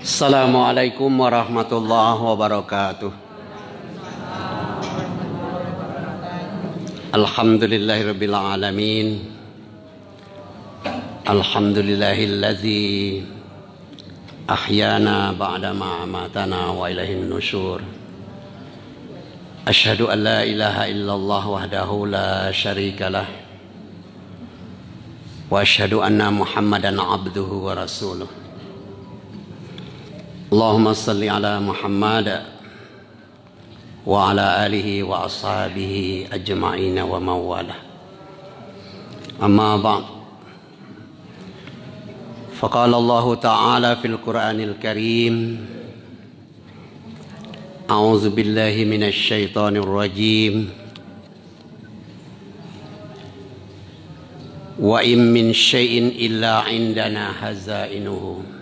Assalamualaikum warahmatullahi wabarakatuh. Alhamdulillahirabbil alamin. Alhamdulillahilladzi ahyana ba'dama amatana wa ilaihin nusyur. Asyhadu an la ilaha illallah wahdahu la syarikalah wa asyhadu anna Muhammadan abduhu wa rasuluh. Allahumma salli ala Muhammad wa ala alihi wa ashabihi ajma'in wa mawalah. Amma ba'd. Faqala Allah Ta'ala fil Qur'anil Karim, A'udzu billahi minasy syaithanir rajim. Wa in min syai'in illa 'indana hazainuhu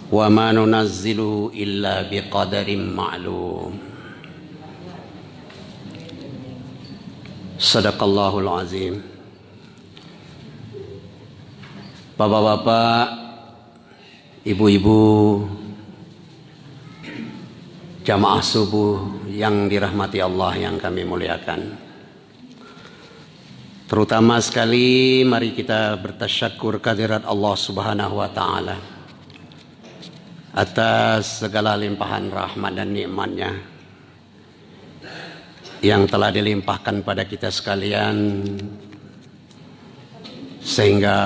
wa ma nunazzilu illa biqadarin ma'lum. Sadaqallahul azim. Bapak-bapak, ibu-ibu, jamaah subuh yang dirahmati Allah yang kami muliakan. Terutama sekali mari kita bertasyakkur kehadirat Allah Subhanahu wa taala atas segala limpahan rahmat dan nikmatnya yang telah dilimpahkan pada kita sekalian, sehingga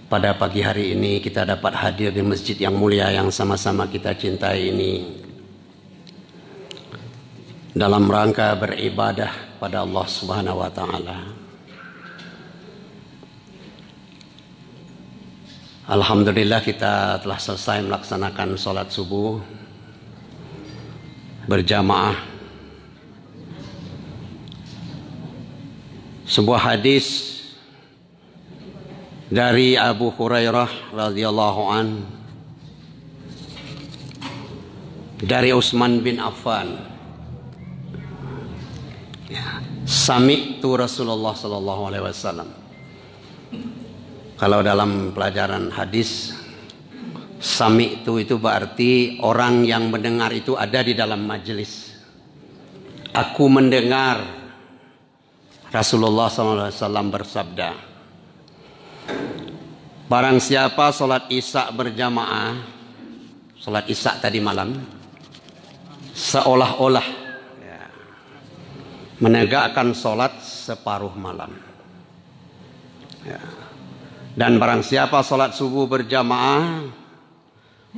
pada pagi hari ini kita dapat hadir di masjid yang mulia yang sama-sama kita cintai ini dalam rangka beribadah pada Allah Subhanahu wa taala. Alhamdulillah kita telah selesai melaksanakan sholat subuh berjamaah. Sebuah hadis dari Abu Hurairah radhiyallahu an dari Utsman bin Affan. Sami'tu Rasulullah sallallahu alaihi wasallam. Kalau dalam pelajaran hadis, sami itu berarti orang yang mendengar itu ada di dalam majelis. Aku mendengar Rasulullah SAW bersabda, barang siapa sholat isya berjamaah, sholat isya tadi malam, seolah-olah menegakkan sholat separuh malam. Dan barang siapa sholat subuh berjamaah,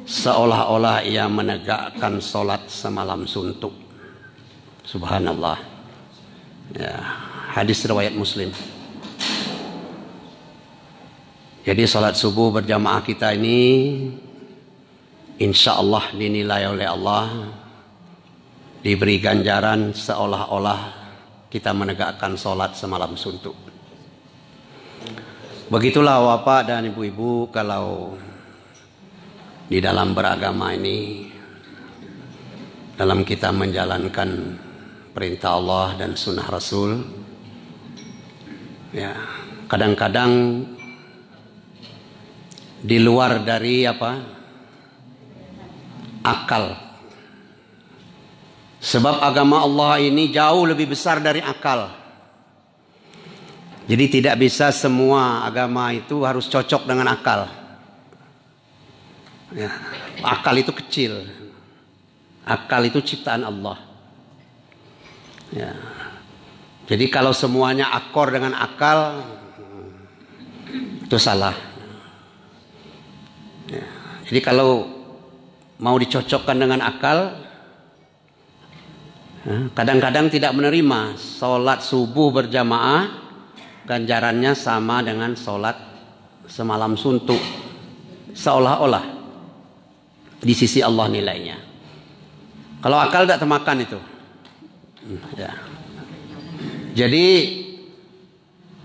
seolah-olah ia menegakkan sholat semalam suntuk. Subhanallah. Hadis riwayat Muslim. Jadi sholat subuh berjamaah kita ini insya Allah dinilai oleh Allah, diberi ganjaran seolah-olah kita menegakkan sholat semalam suntuk. Begitulah Bapak dan Ibu-ibu kalau di dalam beragama ini, dalam kita menjalankan perintah Allah dan sunnah Rasul, kadang-kadang di luar dari akal. Sebab agama Allah ini jauh lebih besar dari akal. Jadi tidak bisa semua agama itu harus cocok dengan akal. Akal itu kecil. Akal itu ciptaan Allah. Jadi kalau semuanya akor dengan akal, itu salah. Jadi kalau mau dicocokkan dengan akal, kadang-kadang tidak menerima sholat subuh berjamaah ganjarannya sama dengan sholat semalam suntuk, seolah-olah di sisi Allah nilainya. Kalau akal tidak termakan itu. Jadi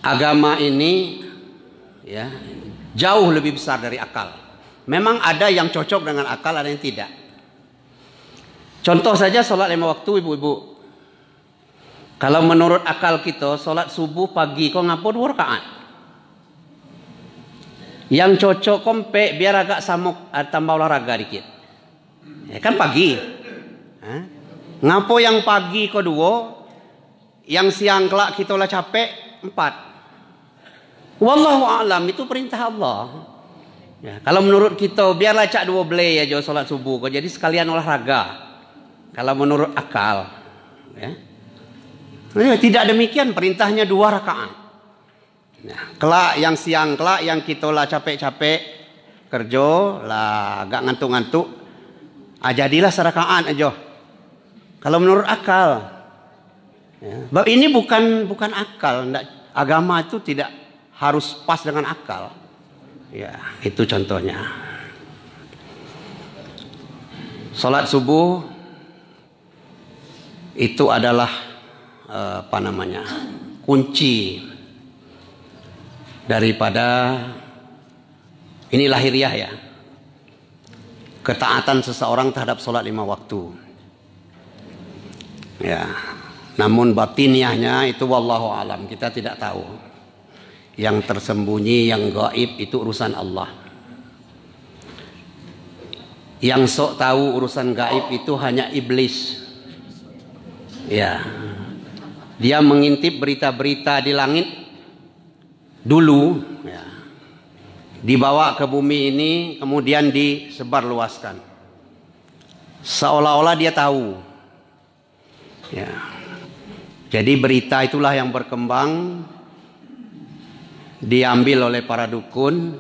agama ini jauh lebih besar dari akal. Memang ada yang cocok dengan akal, ada yang tidak. Contoh saja sholat 5 waktu, ibu-ibu. Kalau menurut akal kita, sholat subuh pagi kok ngapa 2 rakaat? Yang cocok kompe biar agak samuk, tambah olahraga dikit. Ya, kan pagi. Ngapo yang pagi kedua, yang siang kelak kita lah capek 4. Wallahu a'lam, itu perintah Allah. Ya, kalau menurut kita biarlah cak 2 belai aja sholat subuh, kok jadi sekalian olahraga. Kalau menurut akal, ya. Tidak demikian, perintahnya 2 rakaat. Nah, kelak yang siang, kelak yang kita lah capek-capek kerja lah agak ngantuk-ngantuk, jadilah serakaat aja. Kalau menurut akal, ya. Ini bukan akal. Agama itu tidak harus pas dengan akal. Ya, itu contohnya. Salat subuh itu adalah kunci daripada ini lahiriah ya, ketaatan seseorang terhadap sholat 5 waktu. Ya, namun batiniahnya itu wallahu alam, kita tidak tahu. Yang tersembunyi, yang gaib itu urusan Allah. Yang sok tahu urusan gaib itu hanya iblis. Ya, dia mengintip berita-berita di langit dulu, ya, dibawa ke bumi ini, kemudian disebarluaskan, seolah-olah dia tahu. Ya, jadi berita itulah yang berkembang, diambil oleh para dukun,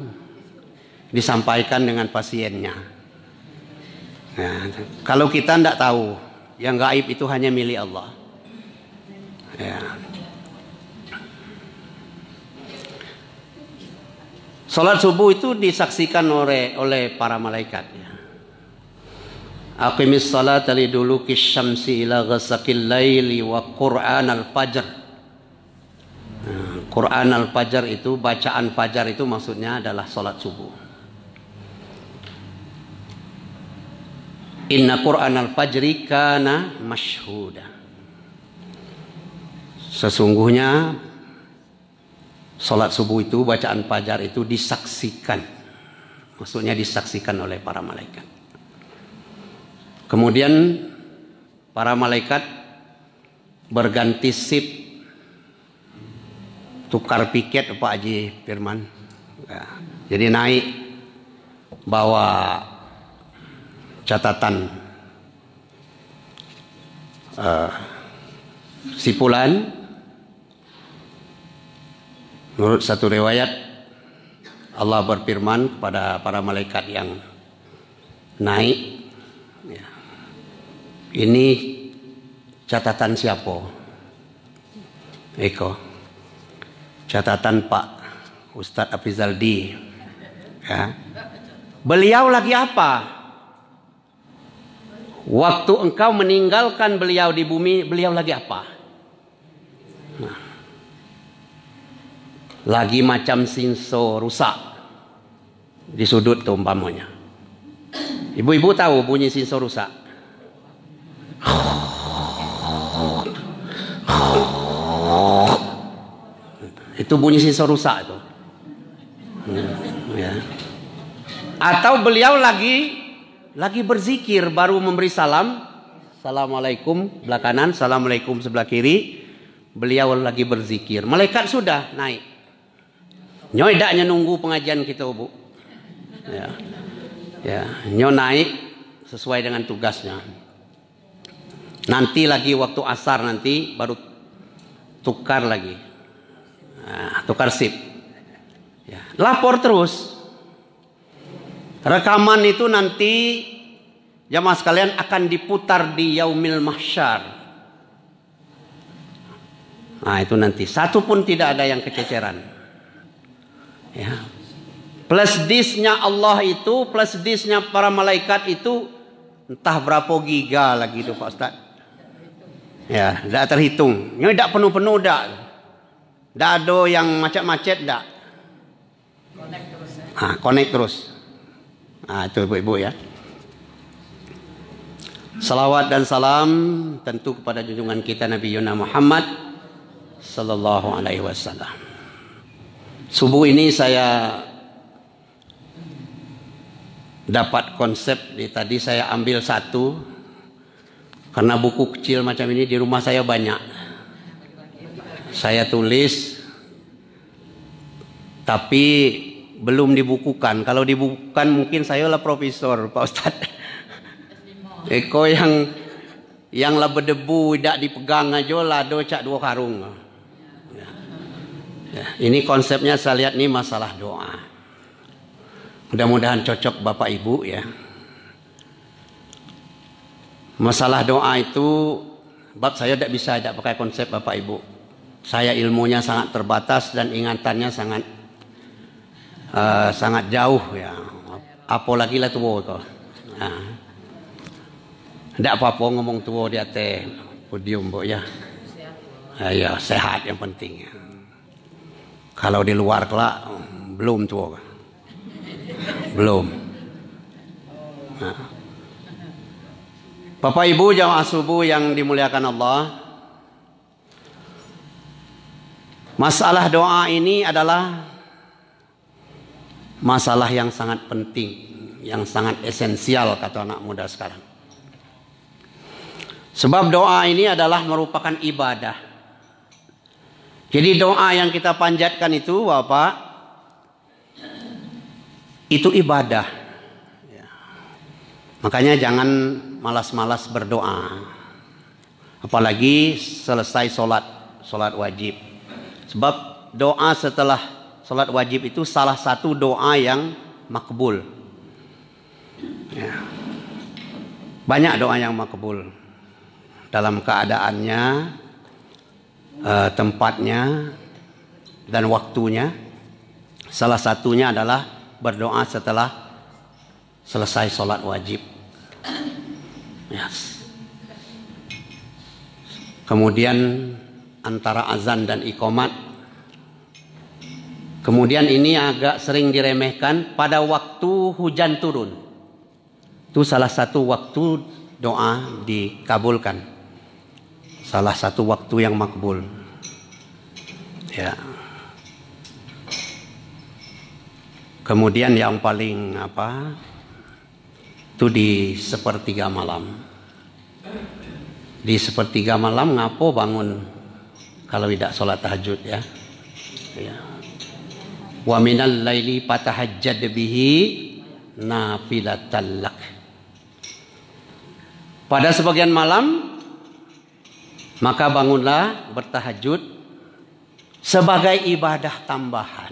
disampaikan dengan pasiennya. Ya, kalau kita tidak tahu, yang gaib itu hanya milik Allah. Ya. Salat subuh itu disaksikan oleh para malaikat. Aqimis salata liduluki syamsi ila ghasaqil laili wa Qur'an al-fajr. Quran al-fajr itu, bacaan fajar itu maksudnya adalah salat subuh. Inna Qur'an al-fajri kana masyhuda. Sesungguhnya salat subuh itu, bacaan fajar itu disaksikan. Maksudnya disaksikan oleh para malaikat. Kemudian para malaikat berganti sip, tukar piket Pak Haji Firman. Ya, jadi naik bawa catatan sipulan. Menurut satu riwayat, Allah berfirman kepada para malaikat yang naik, ya, ini catatan siapa? Eko, catatan Pak Ustadz Afrizaldi. Ya. Beliau lagi apa? Waktu engkau meninggalkan beliau di bumi, beliau lagi apa? Nah, lagi macam sinso rusak di sudut tuh umpamanya. Ibu-ibu tahu bunyi sinso rusak? Itu bunyi sinso rusak itu. Ya. Atau beliau lagi berzikir, baru memberi salam, assalamualaikum sebelah kanan, assalamualaikum sebelah kiri. Beliau lagi berzikir, malaikat sudah naik. Nyoy daknya nunggu pengajian kita, Bu. Ya. Ya, nyoy naik sesuai dengan tugasnya. Nanti lagi waktu asar nanti baru tukar lagi. Nah, tukar sip. Ya. Lapor terus. Rekaman itu nanti jamaah sekalian akan diputar di Yaumil Mahsyar. Nah, itu nanti satu pun tidak ada yang kececeran. Ya. Plus disknya Allah itu, plus disknya para malaikat itu entah berapa giga lagi itu Pak Ustaz. Ya, tidak terhitung. Ini tidak penuh-penuh dak. Tidak ada yang macet-macet dak. Connect terus. Ya. Connect terus. Itu ibu-ibu ya. Salawat dan salam tentu kepada junjungan kita Nabi Yuna Muhammad sallallahu alaihi wasallam. Subuh ini saya dapat konsep tadi saya ambil satu karena buku kecil macam ini di rumah saya banyak. Saya tulis tapi belum dibukukan. Kalau dibukukan mungkin saya lah profesor, Pak Ustadz. Eko yang lah berdebu tidak dipegang aja lah docak 2 karung. Ya, ini konsepnya saya lihat nih masalah doa. Mudah-mudahan cocok Bapak Ibu ya. Masalah doa itu bab saya tidak bisa tidak pakai konsep Bapak Ibu. Saya ilmunya sangat terbatas dan ingatannya sangat jauh ya. Apalagi lah tua kau. Tidak apa-apa ngomong tua di atas podium bu ya. Ya sehat yang penting. Kalau di luar kelak belum tua. Belum. Bapak Ibu jamaah subuh yang dimuliakan Allah. Masalah doa ini adalah masalah yang sangat penting, yang sangat esensial kata anak muda sekarang. Sebab doa ini adalah merupakan ibadah. Jadi doa yang kita panjatkan itu Bapak, itu ibadah. Ya. Makanya jangan malas-malas berdoa. Apalagi selesai sholat wajib. Sebab doa setelah sholat wajib itu salah satu doa yang makbul. Ya. Banyak doa yang makbul. Dalam keadaannya, tempatnya, dan waktunya. Salah satunya adalah berdoa setelah selesai sholat wajib. Yes. Kemudian antara azan dan iqamat. Kemudian ini agak sering diremehkan pada waktu hujan turun. Itu salah satu waktu doa dikabulkan. Salah satu waktu yang makbul. Ya. Kemudian yang paling itu di sepertiga malam. Di sepertiga malam ngapo bangun kalau tidak sholat tahajud ya. Ya. Wa minal laili fatahajjad bihi nafilatan lak. Pada sebagian malam maka bangunlah bertahajud sebagai ibadah tambahan.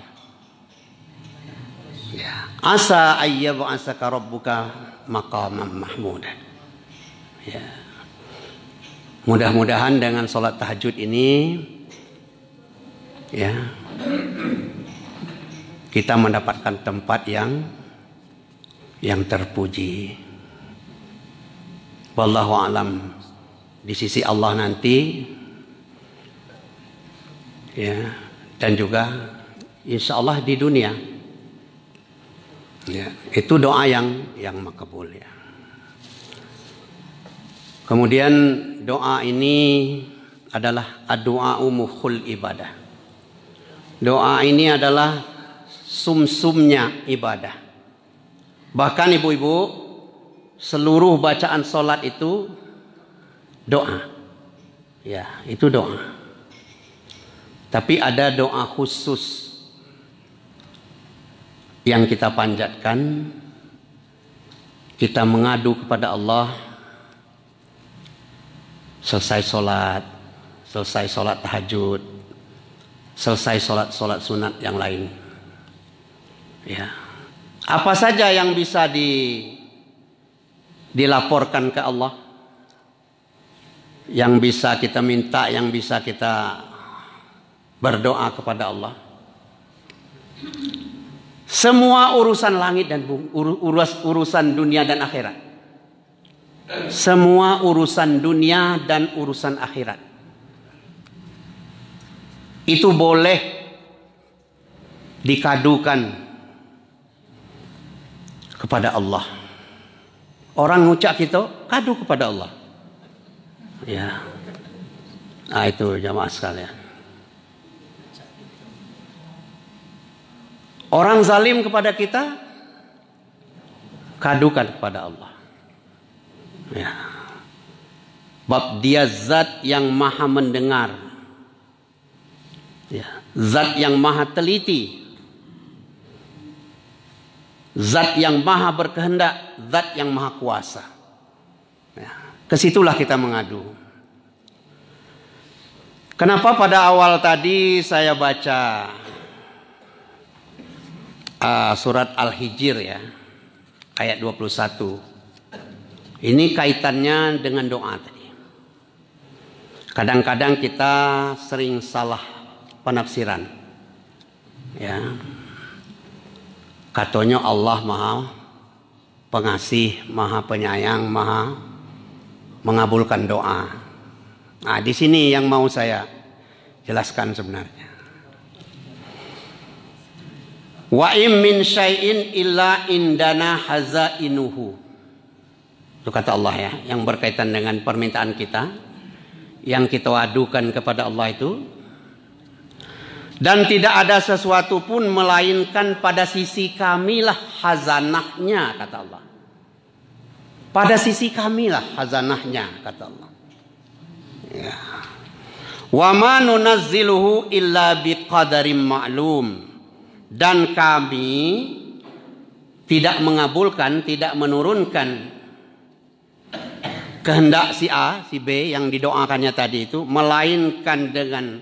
Ya. Asa ayyab'asaka rabbuka maqaman mahmudan. Ya. Mudah-mudahan dengan sholat tahajud ini ya kita mendapatkan tempat yang terpuji. Wallahu a'lam. Di sisi Allah nanti ya, dan juga insya Allah di dunia ya, itu doa yang makbul ya. Kemudian doa ini adalah ad-du'a'u mukhul ibadah. Doa ini adalah sumsumnya ibadah. Bahkan ibu-ibu, seluruh bacaan sholat itu doa. Ya, itu doa. Tapi ada doa khusus yang kita panjatkan. Kita mengadu kepada Allah selesai sholat tahajud, selesai sholat sunat yang lain. Ya. Apa saja yang bisa dilaporkan ke Allah, yang bisa kita minta, yang bisa kita berdoa kepada Allah. Semua urusan langit dan bumi, urusan dunia dan akhirat. Semua urusan dunia dan urusan akhirat itu boleh dikadukan kepada Allah. Orang ngucap kita kadu kepada Allah. Ya. Nah, itu jamaah sekalian. Orang zalim kepada kita kadukan kepada Allah. Ya. Bab dia zat yang maha mendengar. Ya. Zat yang maha teliti. Zat yang maha berkehendak. Zat yang maha kuasa. Ya. Kesitulah kita mengadu. Kenapa pada awal tadi saya baca surat Al-Hijr ya, ayat 21. Ini kaitannya dengan doa tadi. Kadang-kadang kita sering salah penafsiran. Ya. Katanya Allah maha pengasih, maha penyayang, maha mengabulkan doa. Nah, di sini yang mau saya jelaskan sebenarnya. Wa im min syai'in illa indana hazainuhu. Itu kata Allah ya, yang berkaitan dengan permintaan kita yang kita adukan kepada Allah itu. Dan tidak ada sesuatu pun melainkan pada sisi kamilah hazanahnya, kata Allah. Pada sisi kamilah hazanahnya, kata Allah. Ya. Wa ma nunazziluhu illa biqadarin ma'lum. Dan kami tidak mengabulkan, tidak menurunkan kehendak si A, si B yang didoakannya tadi itu, melainkan dengan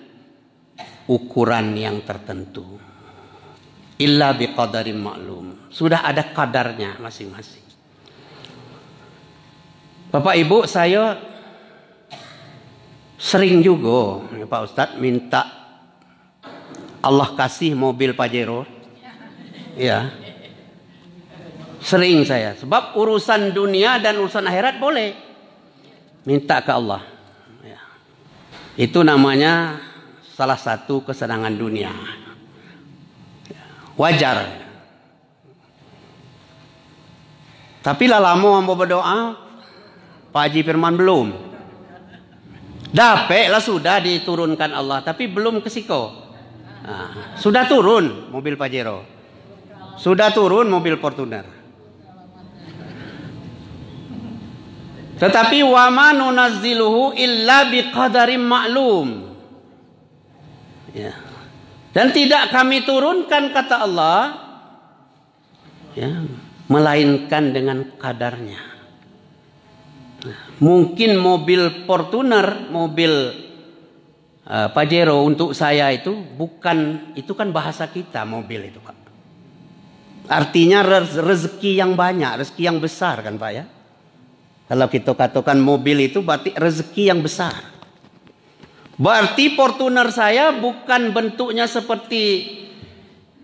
ukuran yang tertentu. Illa biqadarin ma'lum. Sudah ada kadarnya masing-masing. Bapak Ibu, saya sering juga Pak Ustadz minta Allah kasih mobil Pajero. Ya. Sering saya. Sebab urusan dunia dan urusan akhirat boleh minta ke Allah. Ya. Itu namanya salah satu kesenangan dunia. Ya. Wajar. Tapi lah lama mau berdoa, Pak Haji Firman belum. Dapet lah sudah diturunkan Allah, tapi belum kesiko. Nah, sudah turun mobil Pajero. Sudah turun mobil Fortuner. Tetapi wa ma nunazziluhu illa biqadarin ma'lum. Ya. Dan tidak kami turunkan, kata Allah, ya, melainkan dengan kadarnya. Nah, mungkin mobil Fortuner, mobil Pajero untuk saya itu bukan, itu kan bahasa kita mobil itu Pak. Artinya rezeki yang banyak, rezeki yang besar kan Pak ya. Kalau kita katakan mobil itu berarti rezeki yang besar. Berarti Fortuner saya bukan bentuknya seperti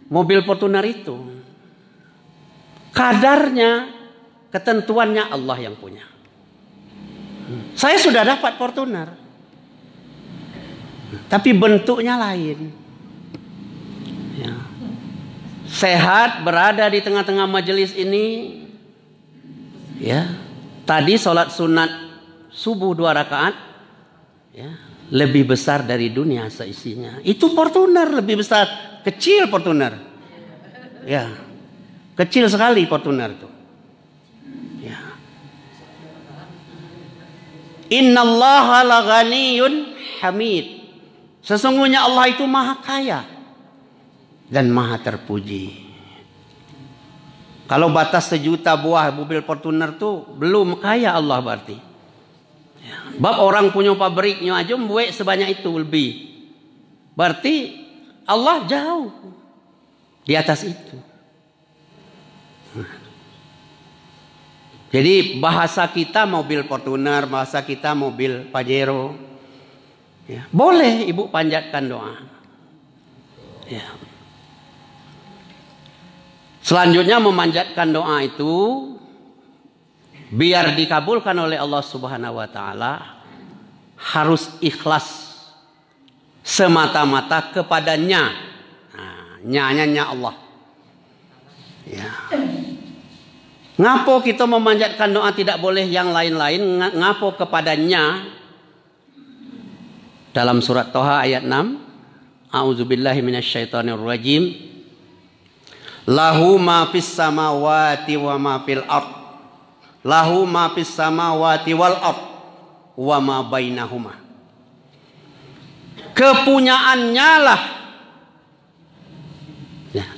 mobil Fortuner itu. Kadarnya, ketentuannya Allah yang punya. Saya sudah dapat Fortuner. Tapi bentuknya lain. Ya. Sehat berada di tengah-tengah majelis ini. Ya. Tadi sholat sunat subuh 2 rakaat. Ya. Lebih besar dari dunia seisinya. Itu Fortuner lebih besar. Kecil Fortuner. Ya. Kecil sekali Fortuner itu. Ya. Innallaha laghaniyun hamid. Sesungguhnya Allah itu maha kaya dan maha terpuji. Kalau batas 1 juta buah mobil Fortuner tuh belum kaya Allah berarti. Ya. Bab orang punya pabriknya aja membuat sebanyak itu lebih. Berarti Allah jauh di atas itu. Jadi bahasa kita mobil Fortuner, bahasa kita mobil Pajero. Ya. Boleh ibu panjatkan doa. Ya. Selanjutnya memanjatkan doa itu biar dikabulkan oleh Allah Subhanahu wa taala harus ikhlas semata-mata kepadanya. Nah, nya Allah. Ya. Ngapo kita memanjatkan doa tidak boleh yang lain-lain, ngapo kepadanya? Dalam surat Toha ayat 6, A'udzubillahi minasyaitonirrajim. Lahu ma fis samawati wa ma fil ard. Lahu ma fis samawati wal ard wa ma bainahuma. Kepunyaannya lah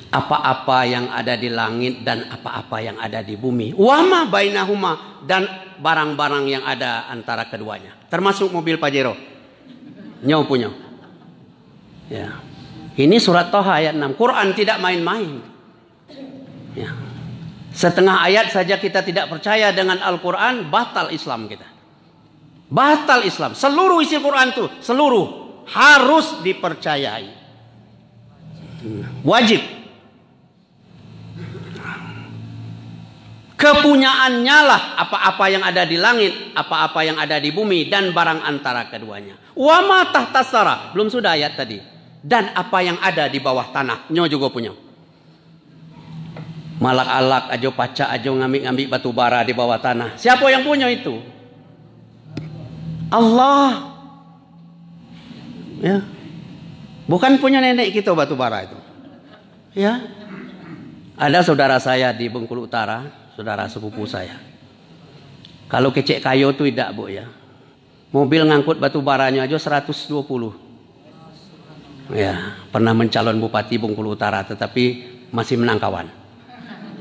apa-apa yang ada di langit dan apa-apa yang ada di bumi. Wa ma bainahuma, dan barang-barang yang ada antara keduanya. Termasuk mobil Pajero. Nyau punya. Ya. Ini surat Thaha ayat 6. Quran tidak main-main. Ya. Setengah ayat saja kita tidak percaya dengan Al-Quran, batal Islam kita. Batal Islam. Seluruh isi Quran itu, seluruh harus dipercayai. Wajib. Kepunyaannya lah apa-apa yang ada di langit, apa-apa yang ada di bumi, dan barang antara keduanya. Wa ma tahtas sara. Belum sudah ayat tadi. Dan apa yang ada di bawah tanah. Nyo juga punya. Malak-alak ajo paca ajo ngambil batu bara di bawah tanah. Siapa yang punya itu? Allah. Ya. Bukan punya nenek kita batu bara itu. Ya. Ada saudara saya di Bengkulu Utara, saudara sepupu saya. Kalau kecek kayu itu tidak, Bu, ya. Mobil ngangkut batu baranya aja 120. Ya, pernah mencalon bupati Bengkulu Utara tetapi masih menang kawan.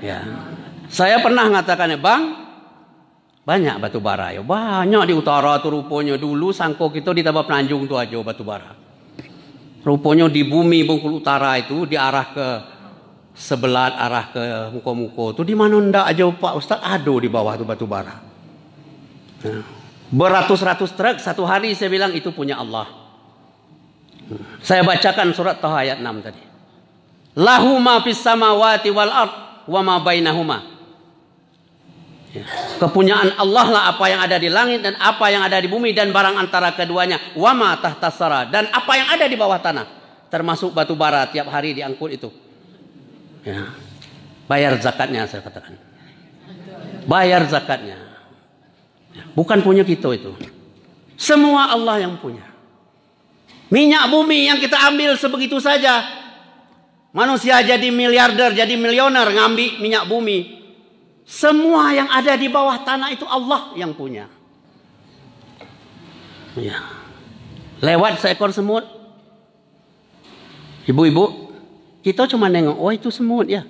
Ya. Saya pernah mengatakan, "Bang, banyak batu bara ya. Banyak di utara tuh rupanya. Dulu sangko kita di Tabak Penanjung tuh aja batu bara. Rupanya di bumi Bengkulu Utara itu diarah ke sebelah, arah ke muko-muko tuh di mana ndak aja Pak Ustaz, ada di bawah tuh batu bara. Nah, beratus-ratus truk satu hari. Saya bilang itu punya Allah. Saya bacakan surat Thaha ayat 6 tadi. Lahu ma fis samawati wal ard wa ma bainahuma. Ya. Kepunyaan Allah lah apa yang ada di langit dan apa yang ada di bumi dan barang antara keduanya. Wa ma tahtas sara, dan apa yang ada di bawah tanah, termasuk batu bara tiap hari diangkut itu. Ya. Bayar zakatnya, saya katakan. Bayar zakatnya. Bukan punya kita itu. Semua Allah yang punya. Minyak bumi yang kita ambil sebegitu saja. Manusia jadi miliarder, jadi milioner ngambil minyak bumi. Semua yang ada di bawah tanah itu Allah yang punya. Ya. Lewat seekor semut. Ibu-ibu, kita cuma nengok, oh itu semut ya.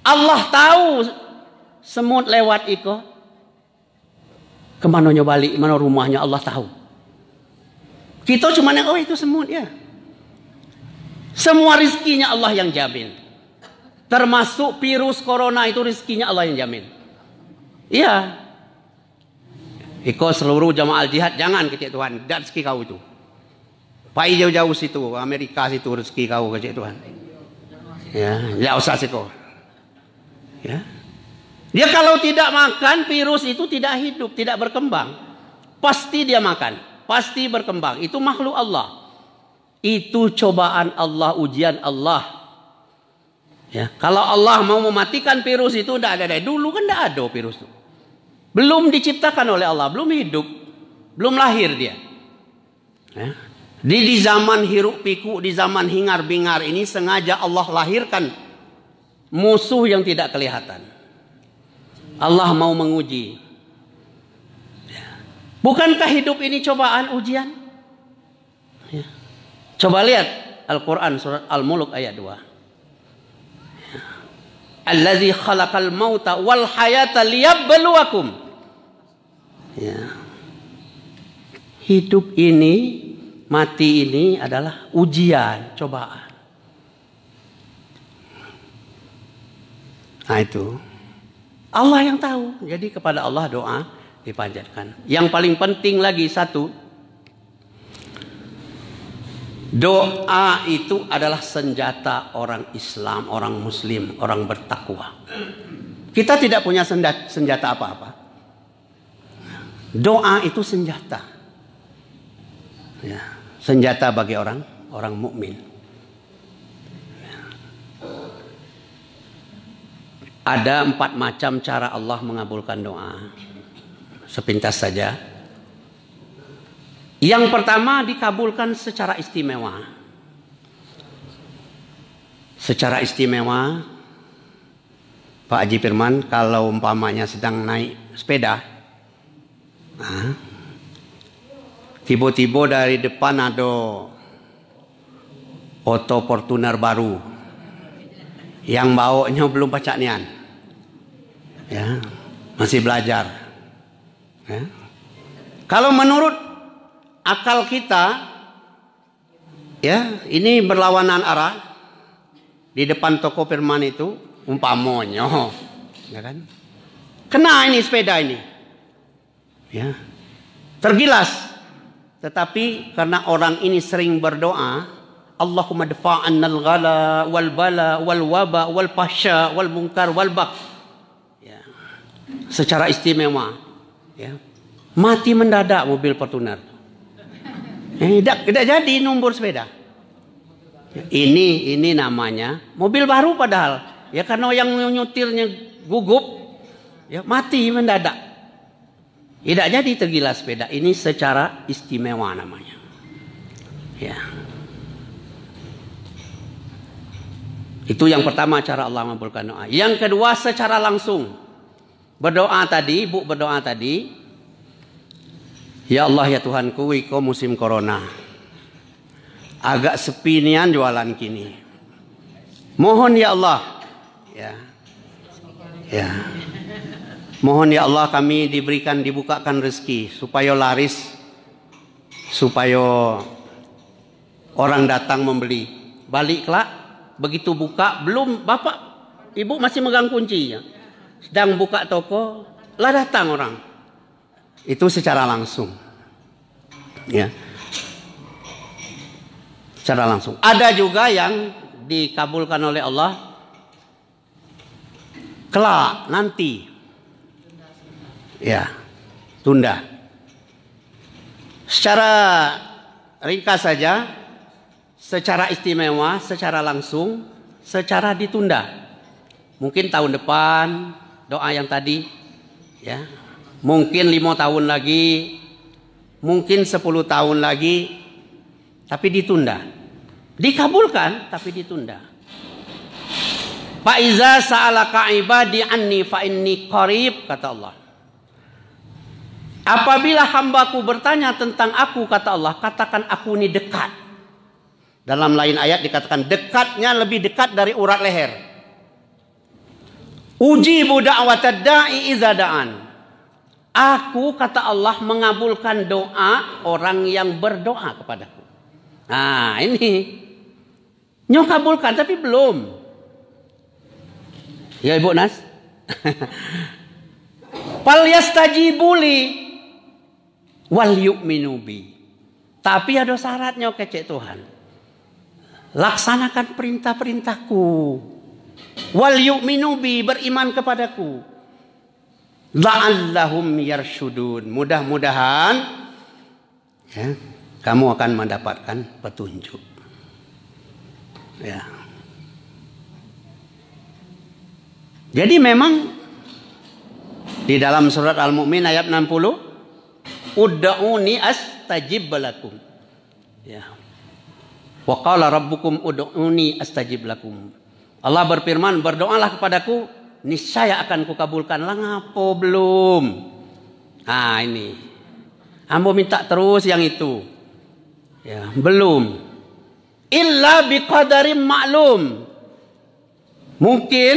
Allah tahu semut lewat itu. Kemananya balik, mana rumahnya Allah tahu. Kita cuma nengok, oh itu semut ya. Semua rizkinya Allah yang jamin. Termasuk virus corona itu rizkinya Allah yang jamin. Iya. Iko seluruh jamaah al-jihad jangan kecik Tuhan. Dan rezeki kau itu. Pai jauh-jauh situ. Amerika situ rezeki kau kecik Tuhan. Ya. Ya usah situ. Ya. Dia kalau tidak makan virus itu tidak hidup. Tidak berkembang. Pasti dia makan. Pasti berkembang. Itu makhluk Allah. Itu cobaan Allah. Ujian Allah. Ya, kalau Allah mau mematikan virus itu tidak ada. Dulu kan tidak ada virus itu. Belum diciptakan oleh Allah, belum hidup, belum lahir dia. Ya. Di zaman hiruk pikuk, di zaman hingar bingar ini sengaja Allah lahirkan musuh yang tidak kelihatan. Allah mau menguji. Ya. Bukankah hidup ini cobaan, ujian? Ya. Coba lihat Al-Quran surat Al-Mulk ayat 2. Allazi khalaqal mauta wal hayata liyabluwakum. Ya. Hidup ini, mati ini adalah ujian, cobaan. Nah itu Allah yang tahu. Jadi kepada Allah doa dipanjatkan. Yang paling penting lagi satu, doa itu adalah senjata orang Islam, orang Muslim, orang bertakwa. Kita tidak punya senjata apa-apa. Doa itu senjata. Ya, senjata bagi orang mukmin. Ada 4 macam cara Allah mengabulkan doa. Sepintas saja. Yang pertama dikabulkan secara istimewa. Secara istimewa, Pak Haji Firman, kalau umpamanya sedang naik sepeda, tiba-tiba dari depan ada Auto Fortuner baru yang bawanya belum pacak nian, ya, masih belajar. Ya. Kalau menurut akal kita, ya, ini berlawanan arah di depan toko Firman itu, umpamanya, ya kan? Kena ini sepeda ini, ya, tergilas. Tetapi karena orang ini sering berdoa, Allahumma dafa'annal ghala wal bala wal waba wal fahsya wal munkar wal bagh, ya, secara istimewa, ya, mati mendadak mobil Fortuner. Tidak jadi nombor sepeda. Ini namanya mobil baru padahal, ya, karena yang nyutirnya gugup, ya, mati mendadak. Tidak jadi tergilas sepeda. Ini secara istimewa namanya. Ya. Itu yang pertama cara Allah mengabulkan doa. Yang kedua secara langsung. Berdoa tadi, Ibu berdoa tadi. Ya Allah ya Tuhanku, iko musim corona. Agak sepi nian jualan kini. Mohon ya Allah. Ya. Ya. Mohon ya Allah kami dibukakan rezeki supaya laris, supaya orang datang membeli. Baliklah, begitu buka belum bapak ibu masih megang kuncinya, sedang buka toko, lah datang orang. Itu secara langsung, ya, secara langsung. Ada juga yang dikabulkan oleh Allah kelak nanti. Ya, tunda. Secara ringkas saja, secara istimewa, secara langsung, secara ditunda. Mungkin tahun depan, doa yang tadi, ya. Mungkin 5 tahun lagi, mungkin 10 tahun lagi, tapi ditunda. Dikabulkan, tapi ditunda. Fa iza sa'alaka ibadi anni fa inni qarib, kata Allah. Apabila hambaku bertanya tentang aku, kata Allah, katakan aku ini dekat. Dalam lain ayat dikatakan dekatnya lebih dekat dari urat leher. Ujibu da'watad da'i idza da'an. Aku, kata Allah, mengabulkan doa orang yang berdoa kepadaku. Nah, ini nyok kabulkan tapi belum. Ya Ibu Nas. Fal yastajibuli wal yu'minu bi. Tapi ada syaratnya kecek Tuhan. Laksanakan perintah-perintahku. Wal yu'minu bi, beriman kepadaku. La'allahum yarshudun. Mudah-mudahan, ya, kamu akan mendapatkan petunjuk. Ya. Jadi memang di dalam surat Al-Mu'min ayat 60, ud'uni astajib lakum. Ya. Wa qala rabbukum ud'uni astajib lakum. Allah berfirman, berdoalah kepadaku, niscaya akan kukabulkan. Lah ngapo belum? Ah, ini. Ambo minta terus yang itu. Ya, belum. Illa biqadarim ma'lum. Mungkin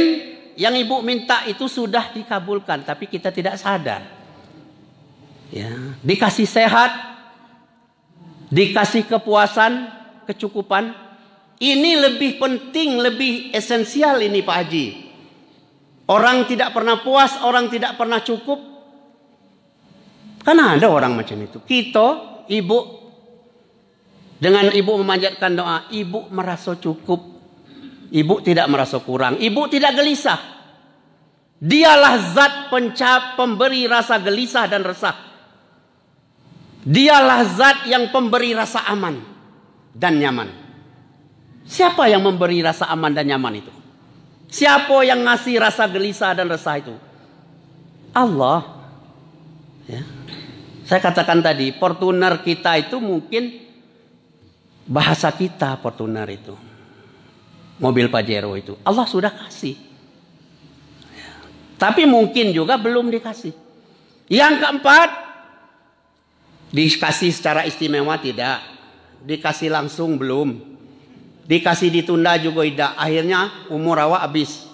yang ibu minta itu sudah dikabulkan, tapi kita tidak sadar. Ya, dikasih sehat, dikasih kepuasan, kecukupan. Ini lebih penting, lebih esensial ini Pak Haji. Orang tidak pernah puas, orang tidak pernah cukup. Karena ada orang macam itu. Kita, ibu, dengan ibu memanjatkan doa, ibu merasa cukup. Ibu tidak merasa kurang. Ibu tidak gelisah. Dialah zat pemberi rasa gelisah dan resah. Dialah zat yang pemberi rasa aman dan nyaman. Siapa yang memberi rasa aman dan nyaman itu? Siapa yang ngasih rasa gelisah dan resah itu? Allah. Ya. Saya katakan tadi, Fortuner kita itu mungkin bahasa kita Fortuner itu. mobil Pajero itu. Allah sudah kasih. Tapi mungkin juga belum dikasih. Yang keempat, dikasih secara istimewa tidak. Dikasih langsung belum. Dikasih ditunda juga tidak. Akhirnya umur awak habis.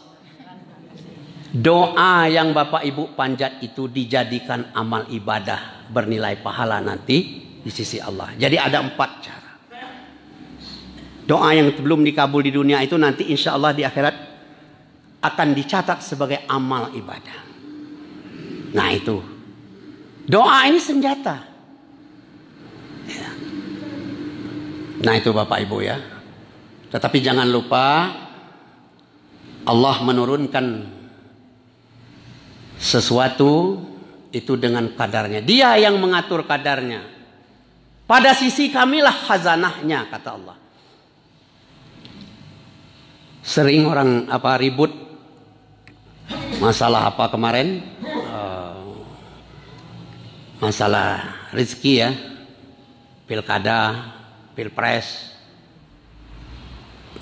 Doa yang Bapak Ibu panjat itu dijadikan amal ibadah bernilai pahala nanti di sisi Allah. Jadi ada 4 cara. Doa yang belum dikabul di dunia itu nanti insya Allah di akhirat akan dicatat sebagai amal ibadah. Nah itu. Doa ini senjata. Nah itu Bapak Ibu ya. Tetapi jangan lupa Allah menurunkan sesuatu itu dengan kadarnya. Dia yang mengatur kadarnya. Pada sisi kamilah khazanahnya, kata Allah. Sering orang ribut masalah apa kemarin? Masalah rezeki ya. Pilkada, pilpres.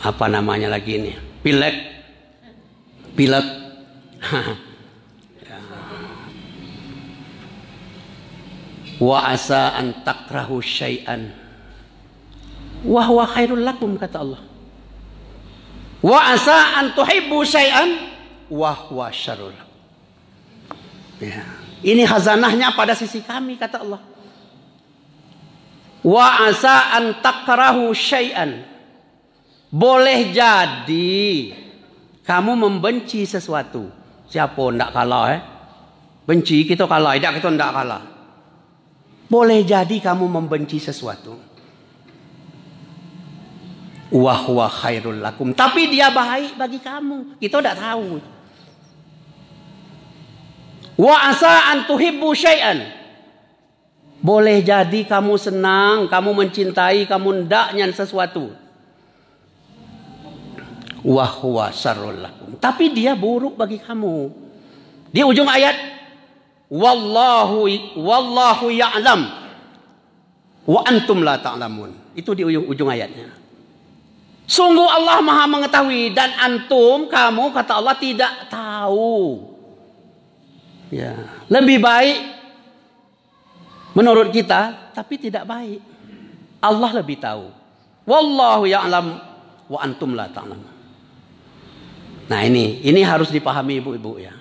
Apa namanya lagi ini? Pileg. Wa asa an takrahu syai'an wa huwa khairul lakum, kata Allah. Wa asa an tuhibbu syai'an wa huwa syarrul lakum. Ya. Ini khazanahnya pada sisi kami, kata Allah. Wa asa an takrahu syai'an. Boleh jadi kamu membenci sesuatu. Siapa ndak kalah benci kita kalah, tidak kita ndak kalah. Boleh jadi kamu membenci sesuatu. Wa huwa khairul lakum. Tapi dia baik bagi kamu. Kita tidak tahu. Wa asa an tuhibbu syai'an. Boleh jadi kamu senang, kamu mencintai, kamu ndaknya sesuatu. Wa huwa syarrul lakum. Tapi dia buruk bagi kamu. Di ujung ayat, Wallahu ya'lam wa antum la ta'lamun. Itu di ujung ayatnya. Sungguh Allah Maha mengetahui dan antum, kamu, kata Allah, tidak tahu. Ya, lebih baik menurut kita, tapi tidak baik. Allah lebih tahu. Wallahu ya'lam wa antum la ta'lamun. Nah, ini harus dipahami ibu-ibu ya.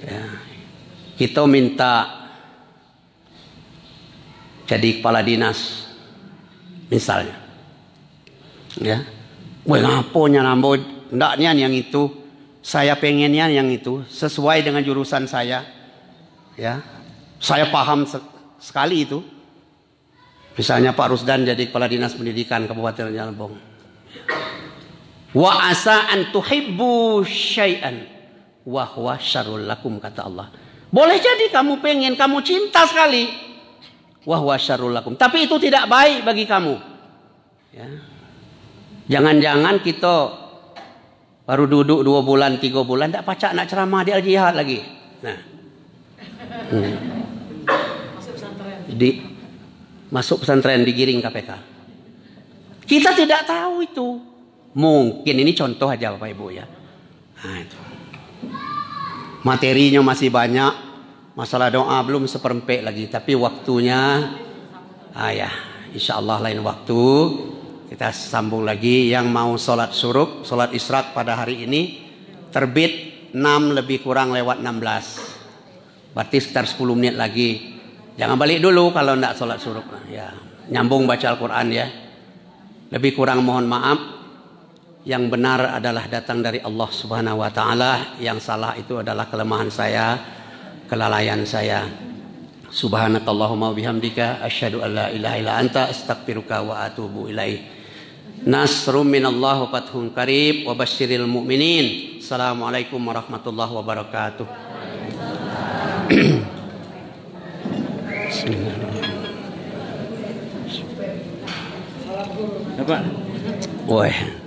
Ya. Kita minta jadi kepala dinas misalnya. Ya. Wah, ngaponya nambo ndaknya yang itu. Saya pengennya yang itu sesuai dengan jurusan saya. Ya. Saya paham sekali itu. Misalnya Pak Rusdan jadi kepala dinas pendidikan Kabupaten Jalbong. Wa asa an tuhibbu syai'an wa huwa syarrul lakum, kata Allah. Boleh jadi kamu pengen, kamu cinta sekali. Wa huwa syarrul lakum. Tapi itu tidak baik bagi kamu. Ya. Jangan-jangan kita baru duduk 2 bulan, 3 bulan, tidak pacak nak ceramah di Al-Jihad lagi. Nah. Masuk pesantren digiring KPK. Kita tidak tahu itu. Mungkin ini contoh aja Bapak Ibu ya. Nah itu. Materinya masih banyak, masalah doa belum seperempek lagi, tapi waktunya ya, insya Allah lain waktu kita sambung lagi. Yang mau sholat syuruk, sholat isyraq pada hari ini terbit 6 lebih kurang lewat 16, berarti sekitar 10 menit lagi. Jangan balik dulu kalau tidak sholat syuruk ya, nyambung baca Al-Quran ya. Lebih kurang mohon maaf. Yang benar adalah datang dari Allah Subhanahu wa taala, yang salah itu adalah kelemahan saya, kelalaian saya. Subhanakallahumma bihamdika asyhadu an la ilaha illa anta astaghfiruka wa atubu ilaik. Nasrum minallah wa fathun qarib wa basyiril mu'minin. Assalamualaikum warahmatullahi wabarakatuh. Bismillahirrahmanirrahim. Apa? Wah.